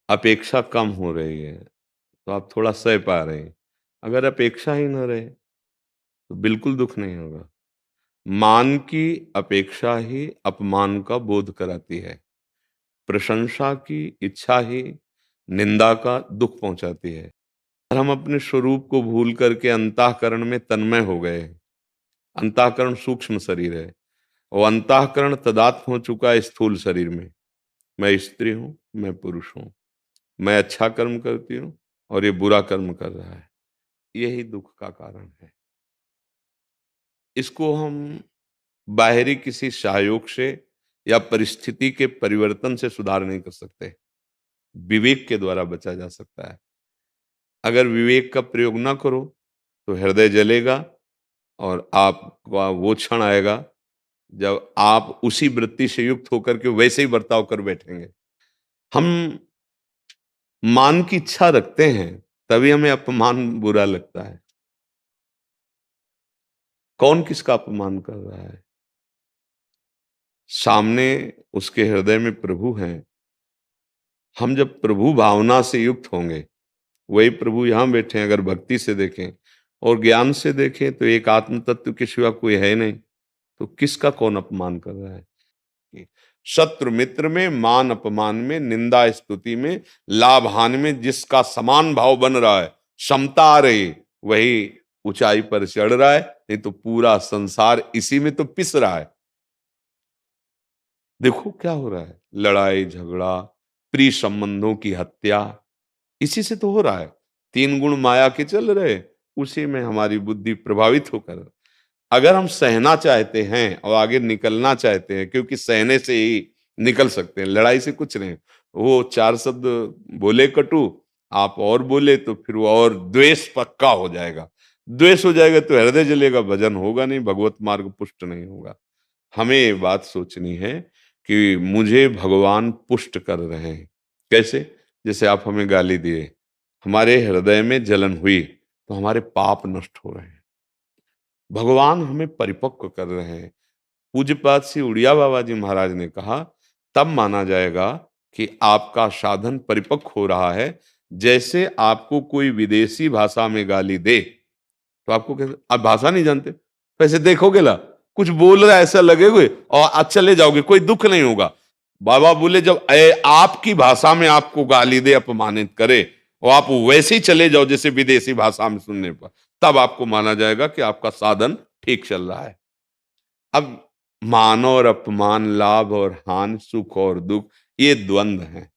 अपेक्षा कम हो रही है तो आप थोड़ा सह पा रहे हैं। अगर अपेक्षा ही न रहे तो बिल्कुल दुख नहीं होगा। मान की अपेक्षा ही अपमान का बोध कराती है। प्रशंसा की इच्छा ही निंदा का दुख पहुंचाती है। और हम अपने स्वरूप को भूल करके अंतःकरण में तन्मय हो गए हैं। अंतःकरण सूक्ष्म शरीर है और अंतःकरण तदात्म हो चुका है स्थूल शरीर में। मैं स्त्री हूं, मैं पुरुष हूं, मैं अच्छा कर्म करती हूँ और ये बुरा कर्म कर रहा है। यही दुख का कारण है। इसको हम बाहरी किसी सहयोग से या परिस्थिति के परिवर्तन से सुधार नहीं कर सकते। विवेक के द्वारा बचा जा सकता है। अगर विवेक का प्रयोग ना करो तो हृदय जलेगा और आपका वो क्षण आएगा जब आप उसी वृत्ति से युक्त होकर के वैसे ही बर्ताव कर बैठेंगे। हम मान की इच्छा रखते हैं तभी हमें अपमान बुरा लगता है। कौन किसका अपमान कर रहा है? सामने उसके हृदय में प्रभु हैं। हम जब प्रभु भावना से युक्त होंगे, वही प्रभु यहां बैठे हैं। अगर भक्ति से देखें और ज्ञान से देखें तो एक आत्म तत्व के सिवा कोई है नहीं। तो किसका कौन अपमान कर रहा है? शत्रु मित्र में, मान अपमान में, निंदा स्तुति में, लाभ हानि में जिसका समान भाव बन रहा है, समता आ रही, वही ऊंचाई पर चढ़ रहा है। नहीं तो पूरा संसार इसी में तो पिस रहा है। देखो क्या हो रहा है, लड़ाई झगड़ा, प्रिय संबंधों की हत्या, इसी से तो हो रहा है। तीन गुण माया के चल रहे, उसी में हमारी बुद्धि प्रभावित होकर। अगर हम सहना चाहते हैं और आगे निकलना चाहते हैं, क्योंकि सहने से ही निकल सकते हैं, लड़ाई से कुछ नहीं। वो चार शब्द बोले कटु, आप और बोले तो फिर वो और द्वेष पक्का हो जाएगा। द्वेष हो जाएगा तो हृदय जलेगा, भजन होगा नहीं, भगवत मार्ग पुष्ट नहीं होगा। हमें ये बात सोचनी है कि मुझे भगवान पुष्ट कर रहे हैं। कैसे? जैसे आप हमें गाली दिए, हमारे हृदय में जलन हुई तो हमारे पाप नष्ट हो रहे हैं। भगवान हमें परिपक्व कर रहे हैं। पूज्यपाद श्री उड़िया बाबा जी महाराज ने कहा, तब माना जाएगा कि आपका साधन परिपक्व हो रहा है। जैसे आपको कोई विदेशी भाषा में गाली दे तो आपको कैसे, आप भाषा नहीं जानते, पैसे देखोगे ला, कुछ बोल रहा है ऐसा लगेगा और आज चले जाओगे, कोई दुख नहीं होगा। बाबा बोले जब आपकी भाषा में आपको गाली दे, अपमानित करे और आप वैसे ही चले जाओ जैसे विदेशी भाषा में सुनने पर, तब आपको माना जाएगा कि आपका साधन ठीक चल रहा है। अब मान और अपमान, लाभ और हानि, सुख और दुख, ये द्वंद्व हैं।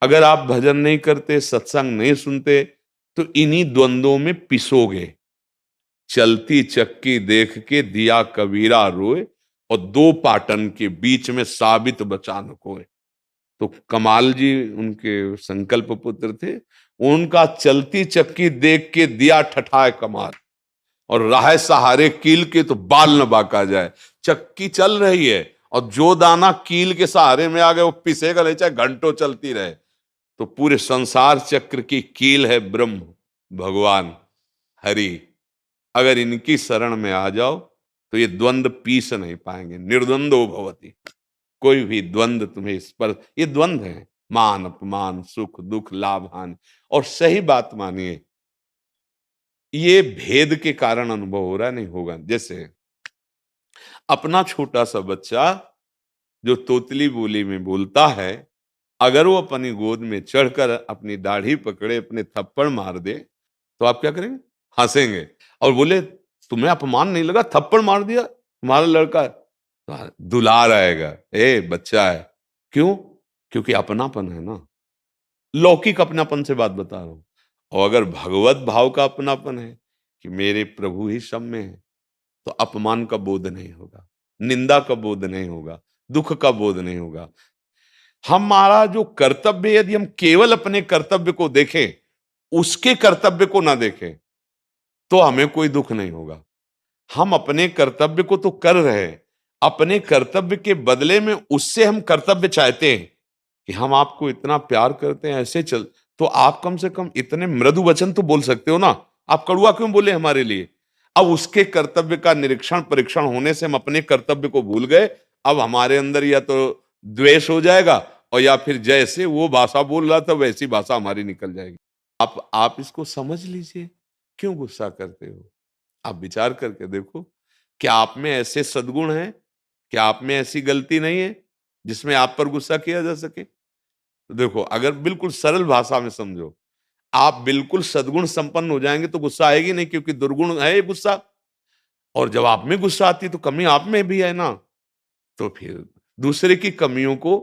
अगर आप भजन नहीं करते, सत्संग नहीं सुनते तो इन्हीं द्वंद्वों में पिसोगे। चलती चक्की देख के दिया कबीरा रोए और दो पाटन के बीच में साबित बचा न कोय। तो कमाल जी उनके संकल्प पुत्र थे। उनका चलती चक्की देख के दिया ठठाए कमाल और राह सहारे कील के तो बाल न बाका जाए। चक्की चल रही है और जो दाना कील के सहारे में आ गए वो पिसेगा नहीं, चाहे घंटों चलती रहे। तो पूरे संसार चक्र की कील है ब्रह्म, भगवान, हरि। अगर इनकी शरण में आ जाओ तो ये द्वंद्व पीस नहीं पाएंगे। निर्द्वंदो भवति, कोई भी द्वंद्व तुम्हें इस पर, ये द्वंद्व है, मान अपमान, सुख दुख, लाभ हानि। और सही बात मानिए, ये भेद के कारण अनुभव हो रहा नहीं होगा। जैसे अपना छोटा सा बच्चा जो तोतली बोली में बोलता है, अगर वो अपनी गोद में चढ़कर अपनी दाढ़ी पकड़े, अपने थप्पड़ मार दे तो आप क्या करेंगे? हंसेंगे और बोले तुम्हें अपमान नहीं लगा, थप्पड़ मार दिया, तुम्हारा लड़का है। तो दुलार आएगा, ए बच्चा है। क्यों? क्योंकि अपनापन है ना। लौकिक अपनापन से बात बता रहा हूं। और अगर भगवत भाव का अपनापन है कि मेरे प्रभु ही सब में है, तो अपमान का बोध नहीं होगा, निंदा का बोध नहीं होगा, दुख का बोध नहीं होगा। हमारा जो कर्तव्य, यदि हम केवल अपने कर्तव्य को देखें, उसके कर्तव्य को ना देखें, तो हमें कोई दुख नहीं होगा। हम अपने कर्तव्य को तो कर रहे हैं, अपने कर्तव्य के बदले में उससे हम कर्तव्य चाहते हैं कि हम आपको इतना प्यार करते हैं, ऐसे चल, तो आप कम से कम इतने मृदु वचन तो बोल सकते हो ना। आप कड़ुआ क्यों बोले हमारे लिए? अब उसके कर्तव्य का निरीक्षण परीक्षण होने से हम अपने कर्तव्य को भूल गए। अब हमारे अंदर या तो द्वेष हो जाएगा, और या फिर जैसे वो भाषा बोल रहा था वैसी भाषा हमारी निकल जाएगी। आप इसको समझ लीजिए, क्यों गुस्सा करते हो? आप विचार करके देखो, क्या आप में ऐसे सद्गुण हैं? क्या आप में ऐसी गलती नहीं है, जिसमें आप पर गुस्सा किया जा सके? तो देखो, अगर बिल्कुल सरल भाषा में समझो, आप बिल्कुल सद्गुण संपन्न हो जाएँगे तो गुस्सा आएगी नहीं, क्योंकि दुर्गुण है ये गुस्सा। और जब आप में गुस्सा आती है तो कमी आप में भी है ना, तो फिर दूसरे की कमियों को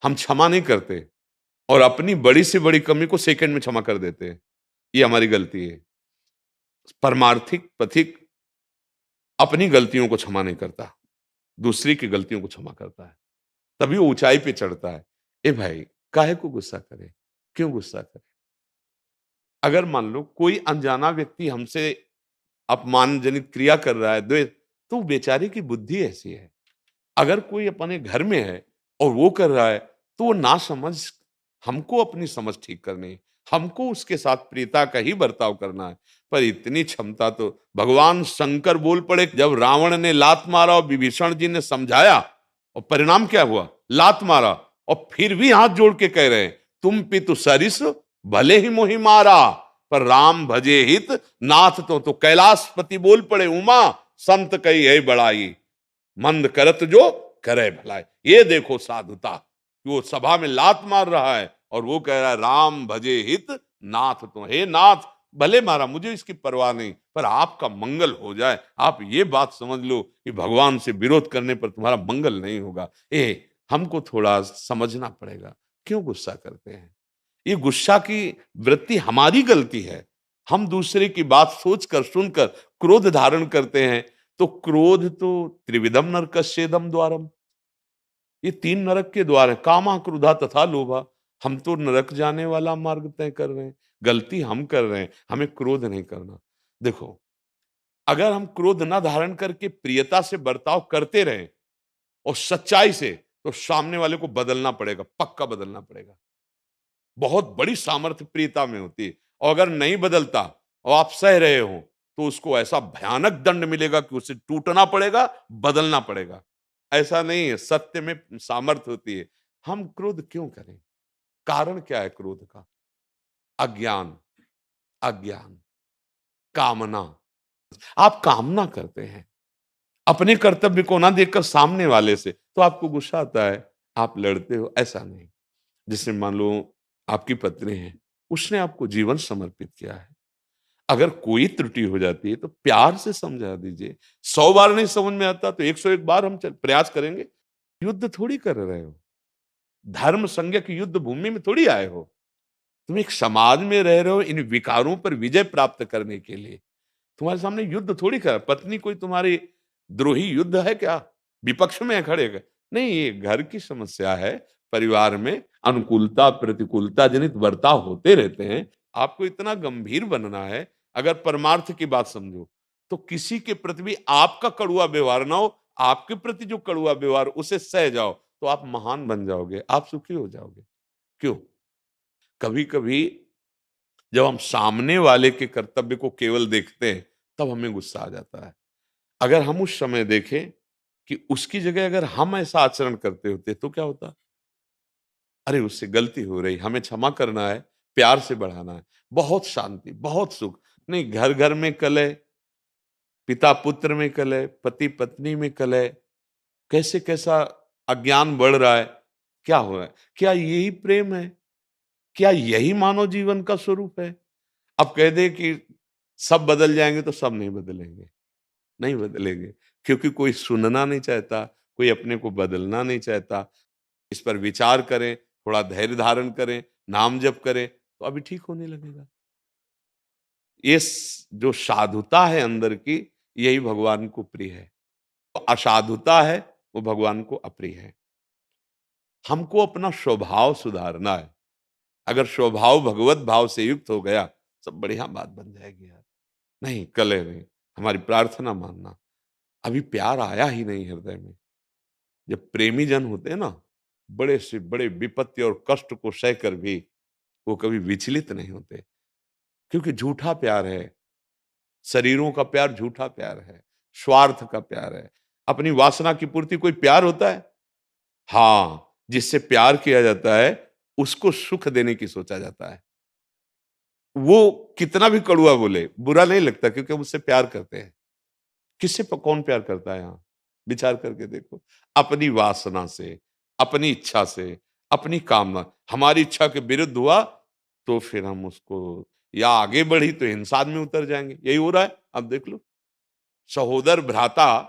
हम क्षमा नहीं करते और अपनी बड़ी से बड़ी कमी को सेकंड में क्षमा कर देते हैं। ये हमारी गलती है। परमार्थिक पथिक अपनी गलतियों को क्षमा नहीं करता, दूसरे की गलतियों को क्षमा करता है। तभी वो ऊंचाई पे चढ़ता है। ए भाई, काहे को गुस्सा करे? क्यों गुस्सा करे? अगर मान लो कोई अनजाना व्यक्ति हमसे अपमानजनित क्रिया कर रहा है, द्वेष, तो बेचारे की बुद्धि ऐसी है। अगर कोई अपने घर में है और वो कर रहा है, तो वो नासमझ, हमको अपनी समझ ठीक करनी है। हमको उसके साथ प्रियता का ही बर्ताव करना है। पर इतनी क्षमता तो भगवान शंकर बोल पड़े जब रावण ने लात मारा और विभीषण जी ने समझाया, और परिणाम क्या हुआ? लात मारा, और फिर भी हाथ जोड़ के कह रहे हैं, तुम पितु सरिस भले ही मोहि मारा, पर राम भजे हित नाथ तो कैलाशपति बोल पड़े, उमा संत कही है बड़ाई, मंद करत जो करे भलाई। ये देखो साधुता, वो सभा में लात मार रहा है और वो कह रहा है राम भजे हित नाथ तो, हे नाथ, भले मारा, मुझे इसकी परवाह नहीं, पर आपका मंगल हो जाए। आप ये बात समझ लो कि भगवान से विरोध करने पर तुम्हारा मंगल नहीं होगा। हमको थोड़ा समझना पड़ेगा, क्यों गुस्सा करते हैं? ये गुस्सा की वृत्ति हमारी गलती है। हम दूसरे की बात सोचकर सुनकर क्रोध धारण करते हैं। तो क्रोध तो त्रिविधम नरकस्येदम द्वारम, ये तीन नरक के द्वार है, कामा क्रोधा तथा लोभा। हम तो नरक जाने वाला मार्ग तय कर रहे हैं। गलती हम कर रहे हैं, हमें क्रोध नहीं करना। देखो, अगर हम क्रोध ना धारण करके प्रियता से बर्ताव करते रहें और सच्चाई से, तो सामने वाले को बदलना पड़ेगा, पक्का बदलना पड़ेगा। बहुत बड़ी सामर्थ्य प्रियता में होती है। और अगर नहीं बदलता और आप सह रहे हो, तो उसको ऐसा भयानक दंड मिलेगा कि उसे टूटना पड़ेगा, बदलना पड़ेगा। ऐसा नहीं है, सत्य में सामर्थ्य होती है। हम क्रोध क्यों करें? कारण क्या है क्रोध का? अज्ञान, अज्ञान, कामना। आप कामना करते हैं अपने कर्तव्य को ना देखकर सामने वाले से, तो आपको गुस्सा आता है, आप लड़ते हो। ऐसा नहीं। जैसे मान लो आपकी पत्नी है, उसने आपको जीवन समर्पित किया है। अगर कोई त्रुटि हो जाती है तो प्यार से समझा दीजिए। 100 बार नहीं समझ में आता तो 101 बार हम प्रयास करेंगे। युद्ध थोड़ी कर रहे हो, धर्म संज्ञक युद्ध भूमि में थोड़ी आए हो। तुम एक समाज में रह रहे हो इन विकारों पर विजय प्राप्त करने के लिए। तुम्हारे सामने युद्ध थोड़ी कर, पत्नी कोई तुम्हारी द्रोही युद्ध है क्या? विपक्ष में है खड़े कर? नहीं, ये घर की समस्या है। परिवार में अनुकूलता प्रतिकूलता जनित बर्ताव होते रहते हैं। आपको इतना गंभीर बनना है। अगर परमार्थ की बात समझो, तो किसी के प्रति भी आपका कड़ुआ व्यवहार ना हो, आपके प्रति जो कड़ुआ व्यवहार उसे सह जाओ, तो आप महान बन जाओगे, आप सुखी हो जाओगे। क्यों? कभी कभी जब हम सामने वाले के कर्तव्य को केवल देखते हैं, तब हमें गुस्सा आ जाता है। अगर हम उस समय देखें कि उसकी जगह अगर हम ऐसा आचरण करते होते तो क्या होता? अरे, उससे गलती हो रही, हमें क्षमा करना है, प्यार से बढ़ाना है, बहुत शांति, बहुत सुख। नहीं, घर घर में कलह, पिता पुत्र में कलह, पति पत्नी में कलह, कैसे कैसा अज्ञान बढ़ रहा है। क्या हो रहा है? क्या यही प्रेम है? क्या यही मानव जीवन का स्वरूप है? अब कह दे कि सब बदल जाएंगे, तो सब नहीं बदलेंगे। नहीं बदलेंगे, क्योंकि कोई सुनना नहीं चाहता, कोई अपने को बदलना नहीं चाहता। इस पर विचार करें, थोड़ा धैर्य धारण करें, नाम जप करें, तो अभी ठीक होने लगेगा। जो साधुता है अंदर की, यही भगवान को प्रिय है। तो असाधुता है, वो भगवान को अप्रिय है। हमको अपना स्वभाव सुधारना है। अगर स्वभाव भगवत भाव से युक्त हो गया, सब बढ़िया बात बन जाएगी यार। नहीं, कलह नहीं, हमारी प्रार्थना मानना। अभी प्यार आया ही नहीं हृदय में। जब प्रेमी जन होते हैं ना, बड़े से बड़े विपत्ति और कष्ट को सहकर भी वो कभी विचलित नहीं होते, क्योंकि झूठा प्यार है। शरीरों का प्यार झूठा प्यार है, स्वार्थ का प्यार है। अपनी वासना की पूर्ति कोई प्यार होता है? हाँ, जिससे प्यार किया जाता है, उसको सुख देने की सोचा जाता है। वो कितना भी कड़वा बोले, बुरा नहीं लगता क्योंकि हम उससे प्यार करते हैं। किससे कौन प्यार करता है यहाँ? विचार करके देखो। अपनी वासना से, अपनी इच्छा से, अपनी कामना। हमारी इच्छा के विरुद्ध हुआ तो फिर हम उसको, या आगे बढ़ी तो हिंसा में उतर जाएंगे। यही हो रहा है, अब देख लो। सहोदर भ्राता,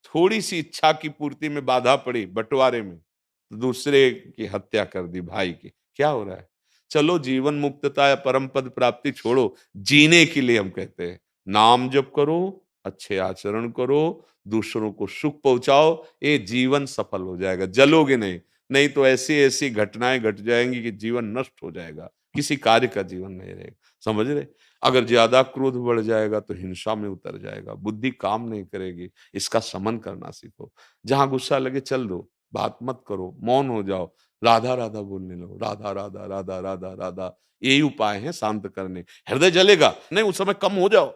थोड़ी सी इच्छा की पूर्ति में बाधा पड़ी बंटवारे में, तो दूसरे की हत्या कर दी, भाई की। क्या हो रहा है? चलो जीवन मुक्तता या परम पद प्राप्ति छोड़ो, जीने के लिए हम कहते हैं नाम जप करो, अच्छे आचरण करो, दूसरों को सुख पहुंचाओ, ये जीवन सफल हो जाएगा। जलोगे नहीं। नहीं तो ऐसी ऐसी घटनाएं घट जाएंगी कि जीवन नष्ट हो जाएगा, किसी कार्य का जीवन नहीं रहेगा। समझ रहे? अगर ज्यादा क्रोध बढ़ जाएगा तो हिंसा में उतर जाएगा, बुद्धि काम नहीं करेगी। इसका समन करना सीखो। जहां गुस्सा लगे चल दो, बात मत करो, मौन हो जाओ, राधा राधा बोलने लगो, राधा राधा राधा राधा राधा। यही उपाय है शांत करने। हृदय जलेगा नहीं, उस समय कम हो जाओ,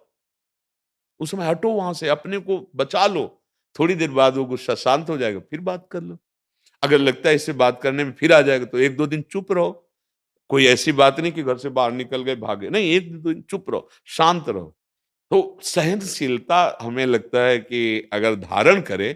उस समय हटो वहां से, अपने को बचा लो। थोड़ी देर बाद वो गुस्सा शांत हो जाएगा, फिर बात कर लो। अगर लगता है इससे बात करने में फिर आ जाएगा तो एक दो दिन चुप रहो। कोई ऐसी बात नहीं कि घर से बाहर निकल गए भागे, नहीं, एक दो दिन चुप रहो, शांत रहो। तो सहनशीलता हमें लगता है कि अगर धारण करे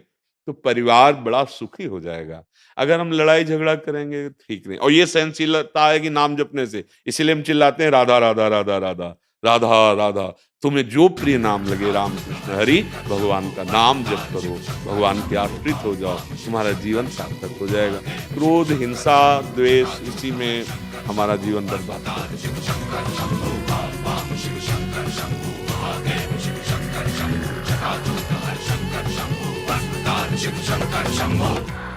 तो परिवार बड़ा सुखी हो जाएगा। अगर हम लड़ाई झगड़ा करेंगे ठीक नहीं। और ये सहनशीलता है कि नाम जपने से, इसीलिए हम चिल्लाते हैं राधा राधा राधा राधा राधा राधा। तुम्हें जो प्रिय नाम लगे, राम कृष्ण हरि, भगवान का नाम जप करो, भगवान के आश्रित हो जाओ, तुम्हारा जीवन सार्थक हो जाएगा। क्रोध, हिंसा, द्वेष, इसी में हमारा जीवन बर्बाद हो जाएगा।